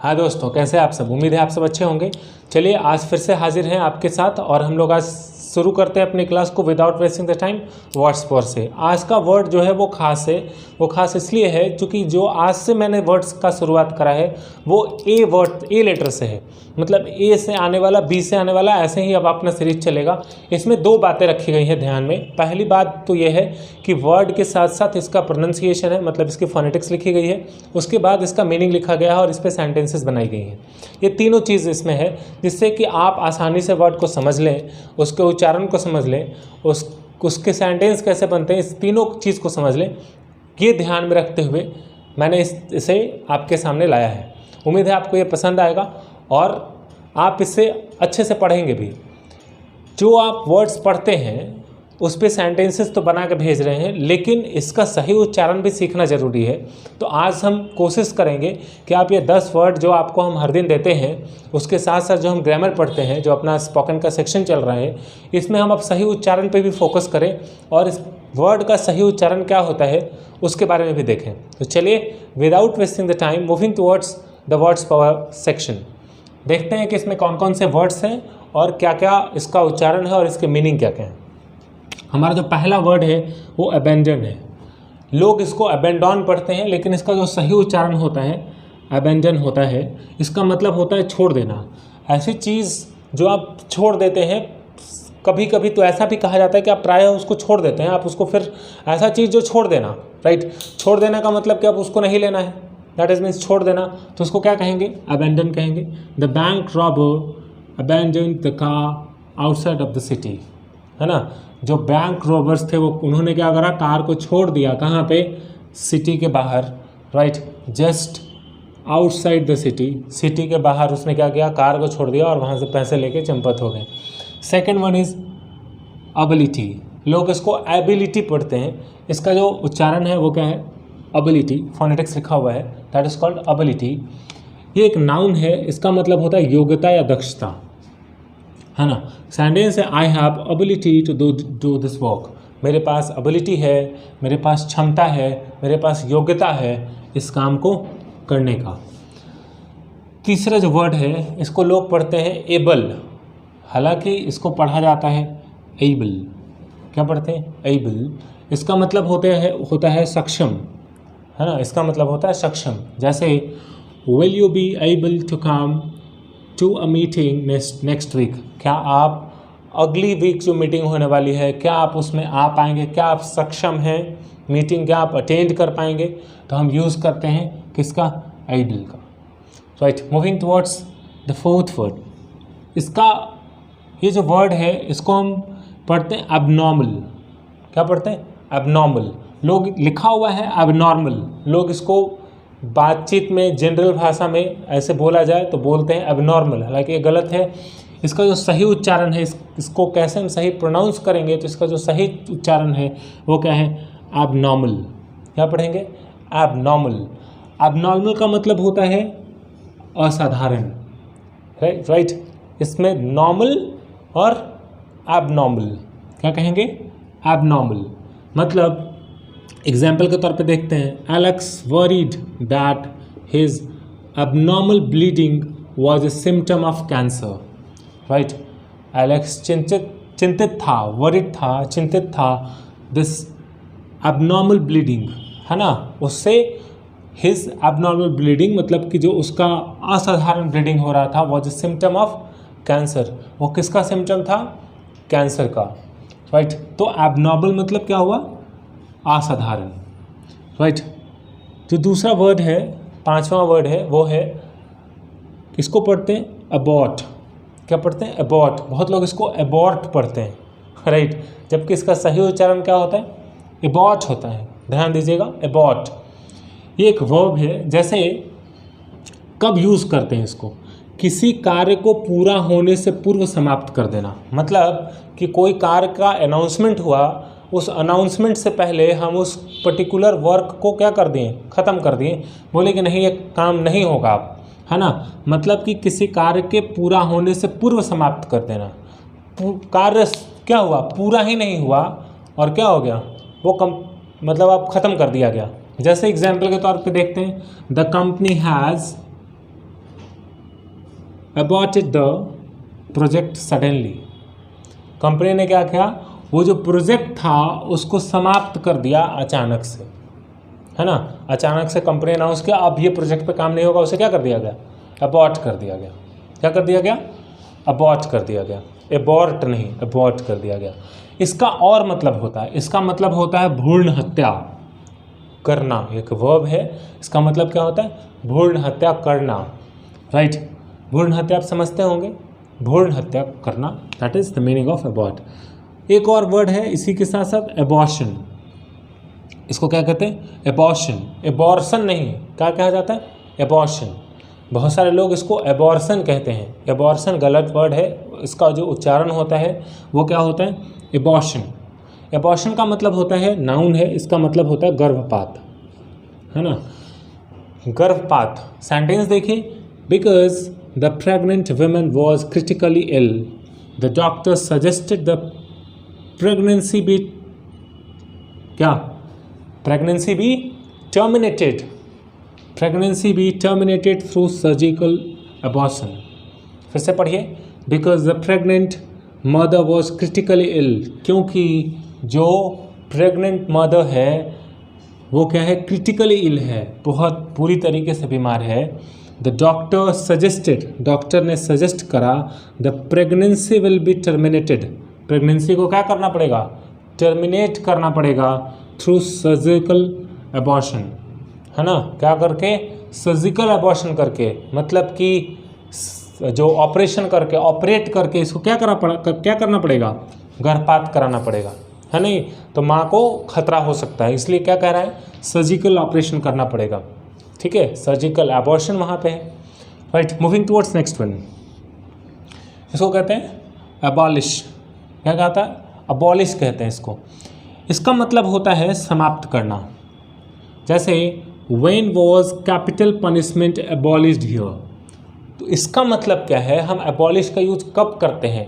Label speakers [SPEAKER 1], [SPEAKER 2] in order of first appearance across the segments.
[SPEAKER 1] हाँ दोस्तों, कैसे आप सब। उम्मीद है आप सब अच्छे होंगे। चलिए आज फिर से हाजिर हैं आपके साथ और हम लोग आज शुरू करते हैं अपनी क्लास को without wasting the time words पर से। आज का वर्ड जो है वो खास है। वो खास इसलिए है क्योंकि जो आज से मैंने वर्ड्स का शुरुआत करा है वो ए वर्ड, ए लेटर से है। मतलब ए से आने वाला, बी से आने वाला, ऐसे ही अब अपना सीरीज चलेगा। इसमें दो बातें रखी गई हैं ध्यान में। पहली बात तो ये है कि वर्ड के साथ साथ इसका प्रोनाउंसिएशन है, मतलब इसकी फोनेटिक्स लिखी गई है। उसके बाद इसका मीनिंग लिखा गया है और इस पर सेंटेंसेस बनाई गई हैं। ये तीनों चीज़ इसमें है जिससे कि आप आसानी से वर्ड को समझ लें, उसके उच्चारण को समझ लें, उसके सेंटेंस कैसे बनते हैं, इस तीनों चीज़ को समझ लें। ये ध्यान में रखते हुए मैंने इसे आपके सामने लाया है। उम्मीद है आपको ये पसंद आएगा और आप इससे अच्छे से पढ़ेंगे भी। जो आप वर्ड्स पढ़ते हैं उस पे सेंटेंसेस तो बना के भेज रहे हैं, लेकिन इसका सही उच्चारण भी सीखना ज़रूरी है। तो आज हम कोशिश करेंगे कि आप ये 10 वर्ड जो आपको हम हर दिन देते हैं, उसके साथ साथ जो हम ग्रामर पढ़ते हैं, जो अपना स्पोकन का सेक्शन चल रहा है, इसमें हम अब सही उच्चारण पे भी फोकस करें और इस वर्ड का सही उच्चारण क्या होता है उसके बारे में भी देखें। तो चलिए without wasting the time moving towards the words power section, देखते हैं कि इसमें कौन कौन से वर्ड्स हैं और क्या क्या इसका उच्चारण है और इसके मीनिंग क्या क्या है। हमारा जो पहला वर्ड है वो अबेंडन है। लोग इसको अबेंडन पढ़ते हैं, लेकिन इसका जो सही उच्चारण होता है अबेंडन होता है। इसका मतलब होता है छोड़ देना। ऐसी चीज़ जो आप छोड़ देते हैं, कभी कभी तो ऐसा भी कहा जाता है कि आप प्रायः उसको छोड़ देते हैं। आप उसको फिर ऐसा चीज़ जो छोड़ देना, राइट। छोड़ देना का मतलब कि आप उसको नहीं लेना है, दैट इज मीन्स छोड़ देना। तो उसको क्या कहेंगे? अबेंडन कहेंगे। The bank robber abandon the car outside of the city, है ना। जो बैंक रॉबर्स थे वो उन्होंने क्या करा? कार को छोड़ दिया। कहाँ पे? सिटी के बाहर, right, just outside the city. City के बाहर उसने क्या किया? कार को छोड़ दिया और वहाँ से पैसे लेके चंपत हो गए। Second one is ability. लोग इसको एबिलिटी पढ़ते हैं। इसका जो उच्चारण है वो क्या है? एबिलिटी। फोनेटिक्स लिखा हुआ है, दैट इज कॉल्ड एबिलिटी। ये एक नाउन है। इसका मतलब होता है योग्यता या दक्षता, है ना। सेंटेंस है I have ability to do this work. मेरे पास एबिलिटी है, मेरे पास क्षमता है, मेरे पास योग्यता है इस काम को करने का। तीसरा जो वर्ड है इसको लोग पढ़ते हैं एबल, हालांकि इसको पढ़ा जाता है एबल। क्या पढ़ते हैं? एबल। इसका मतलब होता है सक्षम, है ना। इसका मतलब होता है सक्षम। जैसे will you be able to come to a meeting next week. क्या आप अगली वीक जो मीटिंग होने वाली है, क्या आप उसमें आ पाएंगे? क्या आप सक्षम हैं? मीटिंग क्या आप अटेंड कर पाएंगे? तो हम यूज़ करते हैं किसका? एबल का, right. Moving towards the fourth word. इसका ये जो वर्ड है इसको हम पढ़ते हैं एबनॉर्मल। क्या पढ़ते हैं? एबनॉर्मल। लोग लिखा हुआ है एबनॉर्मल। लोग इसको बातचीत में जनरल भाषा में ऐसे बोला जाए तो बोलते हैं एबनॉर्मल, हालांकि ये गलत है। इसका जो सही उच्चारण है, इसको कैसे हम सही प्रोनाउंस करेंगे, तो इसका जो सही उच्चारण है वो क्या है? एबनॉर्मल। क्या पढ़ेंगे? एबनॉर्मल। एबनॉर्मल का मतलब होता है असाधारण, राइट। इसमें नॉर्मल और एबनॉर्मल, क्या कहेंगे? एबनॉर्मल। मतलब एग्जाम्पल के तौर पे देखते हैं, Alex worried that his abnormal bleeding was a symptom of cancer, right. Alex चिंतित था, वरीड था, चिंतित था, दिस एबनॉर्मल ब्लीडिंग, है ना। उससे हिज एबनॉर्मल ब्लीडिंग मतलब कि जो उसका असाधारण ब्लीडिंग हो रहा था, was a symptom of cancer. वो किसका सिम्टम था? कैंसर का, राइट। तो एबनॉर्मल मतलब क्या हुआ? असाधारण, राइट। जो दूसरा वर्ड है, पांचवा वर्ड है, वो है, इसको पढ़ते हैं अबॉर्ट। क्या पढ़ते हैं? अबॉर्ट। बहुत लोग इसको अबॉर्ट पढ़ते हैं, राइट, जबकि इसका सही उच्चारण क्या होता है? अबॉर्ट होता है। ध्यान दीजिएगा, अबॉर्ट। ये एक वर्ब है। जैसे कब यूज़ करते हैं इसको? किसी कार्य को पूरा होने से पूर्व समाप्त कर देना। मतलब कि कोई कार्य का अनाउंसमेंट हुआ, उस अनाउंसमेंट से पहले हम उस पर्टिकुलर वर्क को क्या कर दिए? ख़त्म कर दिए। बोले कि नहीं, ये काम नहीं होगा अब, है ना। मतलब कि किसी कार्य के पूरा होने से पूर्व समाप्त कर देना। कार्य क्या हुआ? पूरा ही नहीं हुआ और क्या हो गया? वो मतलब आप ख़त्म कर दिया गया। जैसे एग्जाम्पल के तौर पे देखते हैं, the company has aborted the project suddenly. Company ने क्या किया, वो जो प्रोजेक्ट था उसको समाप्त कर दिया अचानक से, है ना। अचानक से कंपनी अनाउंस किया अब ये प्रोजेक्ट पे काम नहीं होगा, उसे क्या कर दिया गया, अबॉर्ट कर दिया गया। क्या कर दिया गया, अबॉर्ट कर दिया गया, एबॉर्ट नहीं, अबॉर्ट कर दिया गया। इसका और मतलब होता है, इसका मतलब होता है भ्रूण हत्या करना, एक वर्ब है, इसका मतलब क्या होता है, भ्रूण हत्या करना, राइट। भ्रूण हत्या आप समझते होंगे, भ्रूण हत्या करना, that is the meaning of abort. एक और वर्ड है इसी के साथ साथ, एबॉर्शन। इसको क्या कहते हैं, एबॉर्शन, एबॉर्शन नहीं, क्या कहा जाता है, एबॉर्शन। बहुत सारे लोग इसको एबॉर्शन कहते हैं, एबॉर्शन गलत वर्ड है, इसका जो उच्चारण होता है वो क्या होता है, एबॉर्शन। एबॉर्शन का मतलब होता है, नाउन है, इसका मतलब होता है गर्भपात, है ना, गर्भपात। सेंटेंस देखिए, because the pregnant women was critically ill the doctor suggested the pregnancy be क्या, pregnancy be terminated, pregnancy be terminated through surgical abortion. फिर से पढ़िए, because the pregnant mother was critically ill, क्योंकि जो प्रेग्नेंट मदर है वो क्या है, क्रिटिकली इल है, बहुत बुरी तरीके से बीमार है। द डॉक्टर सजेस्टेड, डॉक्टर ने सजेस्ट करा, the pregnancy will be terminated, pregnancy को क्या करना पड़ेगा, टर्मिनेट करना पड़ेगा थ्रू सर्जिकल अबॉर्शन, है ना, क्या करके, सर्जिकल अबॉर्शन करके, मतलब कि जो ऑपरेशन करके, ऑपरेट करके इसको क्या करना पड़ेगा, गर्भपात कराना पड़ेगा, है नहीं, तो माँ को खतरा हो सकता है, इसलिए क्या कह रहा है, सर्जिकल ऑपरेशन करना पड़ेगा, ठीक है, सर्जिकल अबॉर्शन वहाँ पे है, right. Moving towards next one, इसको कहते हैं अबॉलिश। क्या कहता है, अबॉलिश कहते हैं इसको। इसका मतलब होता है समाप्त करना। जैसे when was capital punishment abolished here, तो इसका मतलब क्या है, हम एबॉलिश का यूज कब करते हैं,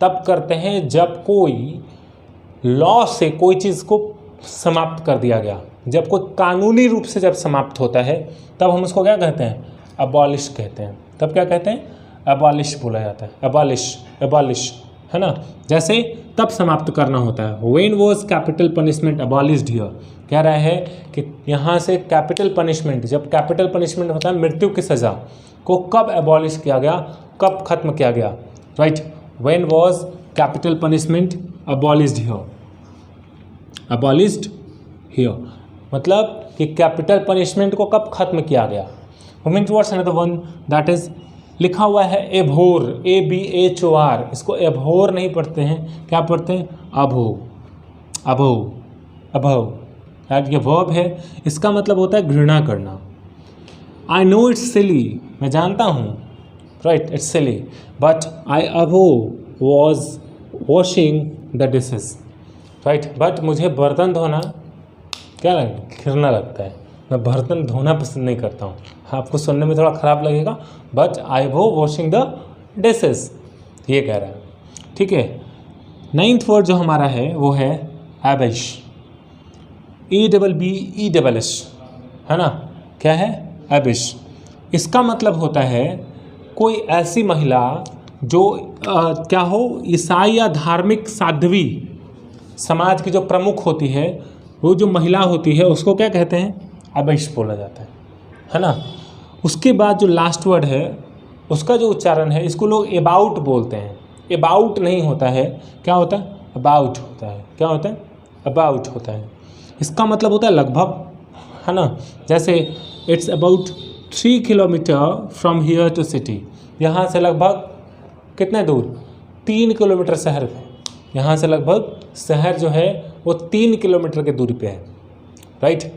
[SPEAKER 1] तब करते हैं जब कोई लॉ से कोई चीज़ को समाप्त कर दिया गया, जब कोई कानूनी रूप से जब समाप्त होता है तब हम उसको क्या कहते हैं, अबॉलिश कहते हैं। तब क्या कहते हैं, अबॉलिश बोला जाता है, अबॉलिश, अबॉलिश, है ना। जैसे तब समाप्त करना होता है, when was capital punishment abolished here, कह रहा है कि यहाँ से कैपिटल पनिशमेंट, जब कैपिटल पनिशमेंट होता है मृत्यु की सज़ा को, कब अबॉलिश किया गया, कब खत्म किया गया, right. When was capital punishment abolished here, abolished here मतलब कि कैपिटल पनिशमेंट को कब खत्म किया गया। Moving towards another one, that is लिखा हुआ है एभोर, ABHOR, इसको एभोर नहीं पढ़ते हैं, क्या पढ़ते हैं, अभो, अभो, अभव, यार ये वर्ब है, इसका मतलब होता है घृणा करना। आई नो इट्स सिली, मैं जानता हूँ, right, it's silly, but I अभो was washing the dishes, right. But मुझे बर्तन धोना क्या घृणा लगता है, मैं बर्तन धोना पसंद नहीं करता हूँ। आपको सुनने में थोड़ा ख़राब लगेगा, बट आई वो वॉशिंग द डिशेस, ये कह रहा है, ठीक है। 9th वर्ड जो हमारा है वो है एबिश, EBBESS, है ना, क्या है, एबिश। इसका मतलब होता है कोई ऐसी महिला जो क्या हो, ईसाई या धार्मिक साध्वी समाज की जो प्रमुख होती है, वो जो महिला होती है उसको क्या कहते हैं, अबिश बोला जाता है ना। उसके बाद जो लास्ट वर्ड है उसका जो उच्चारण है, इसको लोग एबाउट बोलते हैं, एबाउट नहीं होता है, क्या होता है, अबाउट होता है, क्या होता है, अबाउट होता है। इसका मतलब होता है लगभग, है ना। जैसे it's about 3 kilometre from here to city, यहाँ से लगभग कितने दूर, 3 किलोमीटर शहर है, यहाँ से लगभग शहर जो है वो 3 किलोमीटर के दूरी पे है, राइट।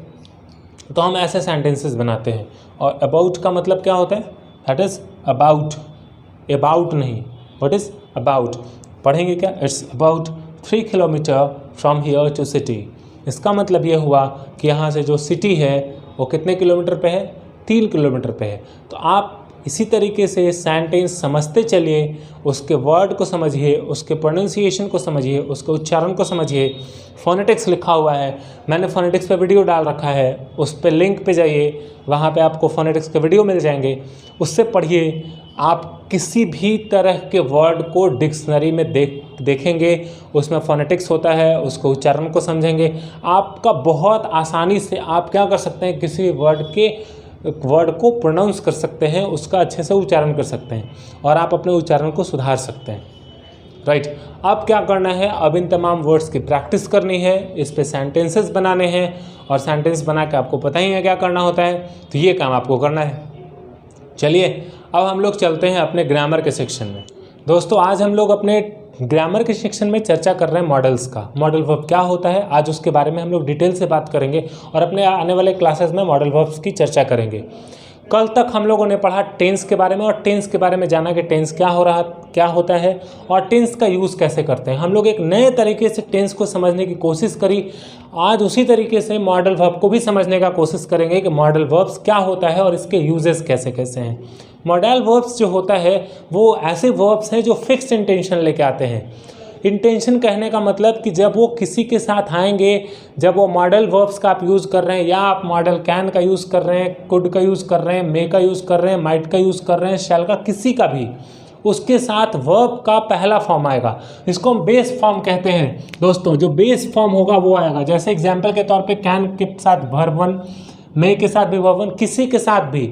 [SPEAKER 1] तो हम ऐसे सेंटेंसेस बनाते हैं। और अबाउट का मतलब क्या होता है, दैट इज़ अबाउट, अबाउट नहीं, व्हाट इज़ अबाउट, पढ़ेंगे क्या, it's about 3 kilometre from here to city. इसका मतलब ये हुआ कि यहाँ से जो सिटी है वो कितने किलोमीटर पे है, 3 किलोमीटर पे है। तो आप इसी तरीके से सेंटेंस समझते चलिए, उसके वर्ड को समझिए, उसके प्रोनाउंसिएशन को समझिए, उसके उच्चारण को समझिए। फोनेटिक्स लिखा हुआ है, मैंने फोनेटिक्स पे वीडियो डाल रखा है, उस पे लिंक पे जाइए, वहाँ पे आपको फोनेटिक्स के वीडियो मिल जाएंगे, उससे पढ़िए। आप किसी भी तरह के वर्ड को डिक्शनरी में देखेंगे, उसमें फोनेटिक्स होता है, उसको उच्चारण को समझेंगे, आपका बहुत आसानी से आप क्या कर सकते हैं, किसी वर्ड को प्रोनाउंस कर सकते हैं, उसका अच्छे से उच्चारण कर सकते हैं और आप अपने उच्चारण को सुधार सकते हैं। राइट, अब क्या करना है, अब इन तमाम वर्ड्स की प्रैक्टिस करनी है, इस पे सेंटेंसेस बनाने हैं और सेंटेंस बना के आपको पता ही है क्या करना होता है, तो ये काम आपको करना है। चलिए अब हम लोग चलते हैं अपने ग्रामर के सेक्शन में। दोस्तों आज हम लोग अपने ग्रामर के सेक्शन में चर्चा कर रहे हैं मॉडल्स का। मॉडल वर्ब क्या होता है, आज उसके बारे में हम लोग डिटेल से बात करेंगे और अपने आने वाले क्लासेस में मॉडल वर्ब्स की चर्चा करेंगे। कल तक हम लोगों ने पढ़ा टेंस के बारे में और टेंस के बारे में जाना कि टेंस क्या होता है और टेंस का यूज़ कैसे करते हैं। हम लोग एक नए तरीके से टेंस को समझने की कोशिश करी। आज उसी तरीके से मॉडल वर्ब को भी समझने का कोशिश करेंगे कि मॉडल वर्ब्स क्या होता है और इसके यूजेस कैसे कैसे हैं। मॉडल वर्ब्स जो होता है वो ऐसे वर्ब्स हैं जो फिक्स्ड इंटेंशन लेके आते हैं। इंटेंशन कहने का मतलब कि जब वो किसी के साथ आएंगे, जब वो मॉडल वर्ब्स का आप यूज़ कर रहे हैं, या आप मॉडल कैन का यूज़ कर रहे हैं, कुड का यूज़ कर रहे हैं, मे का यूज़ कर रहे हैं, माइट का यूज़ कर रहे हैं, शैल का, किसी का भी, उसके साथ वर्ब का पहला फॉर्म आएगा। इसको हम बेस फॉर्म कहते हैं दोस्तों। जो बेस फॉर्म होगा वो आएगा। जैसे एग्जाम्पल के तौर पे कैन के साथ वर्ब वन, मे के साथ भी वर्ब वन, किसी के साथ भी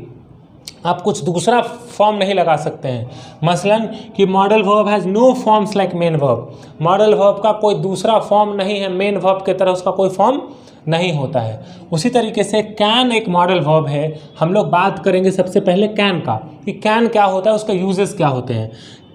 [SPEAKER 1] आप कुछ दूसरा फॉर्म नहीं लगा सकते हैं। मसलन कि modal verb has no forms like main verb. Modal verb का कोई दूसरा फॉर्म नहीं है, मेन वर्ब के तरह उसका कोई फॉर्म नहीं होता है। उसी तरीके से कैन एक मॉडल वर्ब है। हम लोग बात करेंगे सबसे पहले कैन का, कि कैन क्या होता है, उसका यूजेस क्या होते हैं।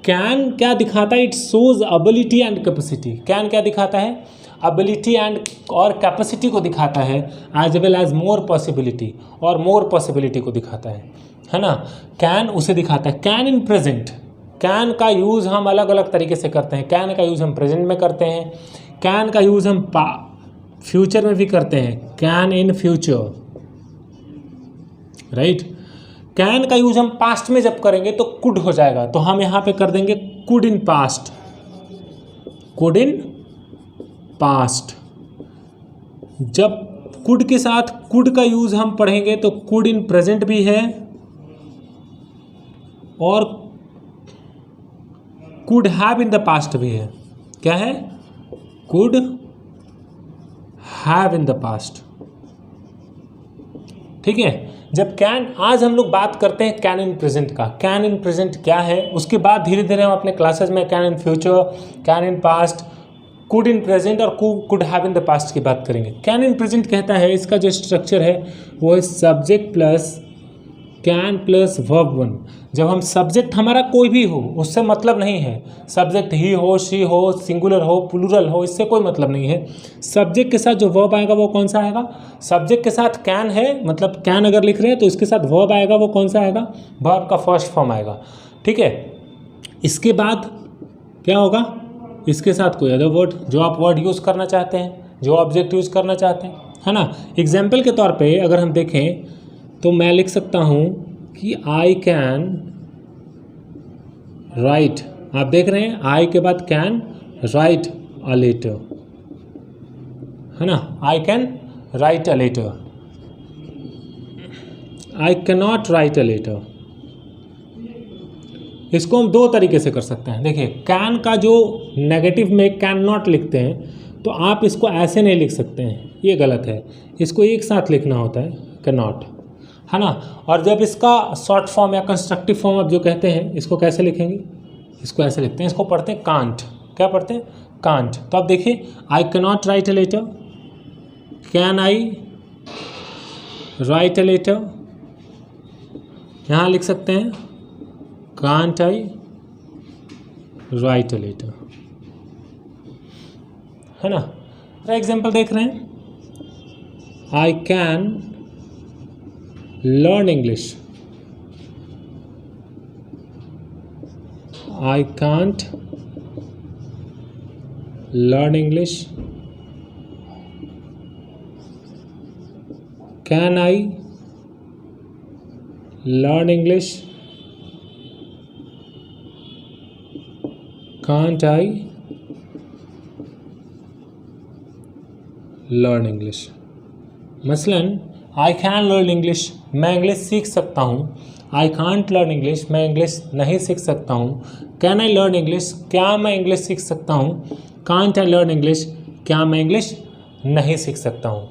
[SPEAKER 1] कैन क्या दिखाता है, it shows ability and capacity. Can क्या दिखाता है, एबिलिटी एंड और कैपेसिटी को दिखाता है, as well as more possibility, और मोर पॉसिबिलिटी को दिखाता है ना। कैन उसे दिखाता है। कैन इन प्रेजेंट, कैन का यूज़ हम अलग अलग तरीके से करते हैं। कैन का यूज़ हम प्रेजेंट में करते हैं, कैन का यूज़ हम फ्यूचर में भी करते हैं, can in future, right. Can का यूज़ हम पास्ट में जब करेंगे तो कुड हो जाएगा, तो हम यहाँ पे कर देंगे could in past, could in past. जब कुड के साथ कुड का यूज़ हम पढ़ेंगे तो कुड इन प्रेजेंट भी है और could have in the past भी है। क्या है, could have in the past, ठीक है। जब कैन, आज हम लोग बात करते हैं कैन इन प्रेजेंट का। कैन इन प्रेजेंट क्या है, उसके बाद धीरे धीरे हम अपने क्लासेस में can in future, can in past, could in present और could have in the past की बात करेंगे। कैन इन प्रेजेंट कहता है, इसका जो स्ट्रक्चर है वो है subject plus can plus verb one. जब हम सब्जेक्ट हमारा कोई भी हो, उससे मतलब नहीं है, सब्जेक्ट ही हो, शी हो, सिंगुलर हो, प्लूरल हो, इससे कोई मतलब नहीं है। सब्जेक्ट के साथ जो वर्ब आएगा वो कौन सा आएगा, सब्जेक्ट के साथ कैन है, मतलब कैन अगर लिख रहे हैं तो इसके साथ वर्ब आएगा, वो कौन सा आएगा, वर्ब का फर्स्ट फॉर्म आएगा, ठीक है। इसके बाद क्या होगा, इसके साथ कोई अदर वर्ड, जो आप वर्ड यूज़ करना चाहते हैं, जो ऑब्जेक्ट यूज़ करना चाहते हैं, है ना। एग्जाम्पल के तौर पे अगर हम देखें तो मैं लिख सकता हूँ कि आई कैन राइट, आप देख रहे हैं आई के बाद कैन राइट अ लेटर, है ना। I can write a letter, I can not write a letter. इसको हम दो तरीके से कर सकते हैं। देखिए, कैन का जो नेगेटिव में कैन नॉट लिखते हैं तो आप इसको ऐसे नहीं लिख सकते हैं, ये गलत है। इसको एक साथ लिखना होता है, कैन नॉट, है ना। और जब इसका शॉर्ट फॉर्म या कंस्ट्रक्टिव फॉर्म आप जो कहते हैं, इसको कैसे लिखेंगे, इसको ऐसे लिखते हैं, इसको पढ़ते हैं कांट। क्या पढ़ते हैं, कांट। तो आप देखिए, I can not write a letter, can I write a letter, यहाँ लिख सकते हैं can't I write a letter, है ना। एग्जाम्पल देख रहे हैं, I can learn English, I can't learn English, can I learn English, can't I learn English. मसलन आई कैन लर्न इंग्लिश, मैं इंग्लिश सीख सकता हूँ। आई कांट लर्न इंग्लिश, मैं इंग्लिश नहीं सीख सकता हूँ। कैन आई लर्न इंग्लिश, क्या मैं इंग्लिश सीख सकता हूँ। कांट आई लर्न इंग्लिश, क्या मैं इंग्लिश नहीं सीख सकता हूँ।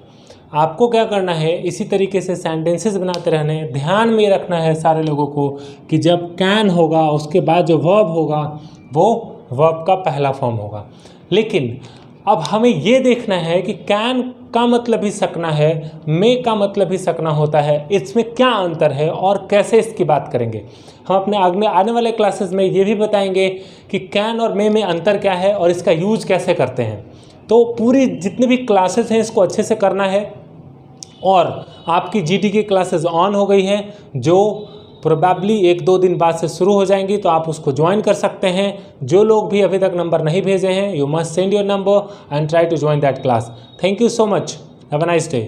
[SPEAKER 1] आपको क्या करना है, इसी तरीके से सेंटेंसेस बनाते रहने हैं। ध्यान में रखना है सारे लोगों को कि जब कैन होगा उसके बाद जो वर्ब होगा वो वर्ब का पहला फॉर्म होगा। लेकिन अब हमें ये देखना है कि कैन का मतलब ही सकना है, मे का मतलब ही सकना होता है, इसमें क्या अंतर है और कैसे इसकी बात करेंगे। हम अपने आने वाले क्लासेस में ये भी बताएंगे कि कैन और मे में अंतर क्या है और इसका यूज कैसे करते हैं। तो पूरी जितनी भी क्लासेस हैं इसको अच्छे से करना है। और आपकी जीडी की क्लासेस ऑन हो गई हैं जो प्रोबेबली 1-2 दिन बाद से शुरू हो जाएंगी, तो आप उसको ज्वाइन कर सकते हैं। जो लोग भी अभी तक नंबर नहीं भेजे हैं, you must send your number and try to join that class. Thank you so much, have a nice day.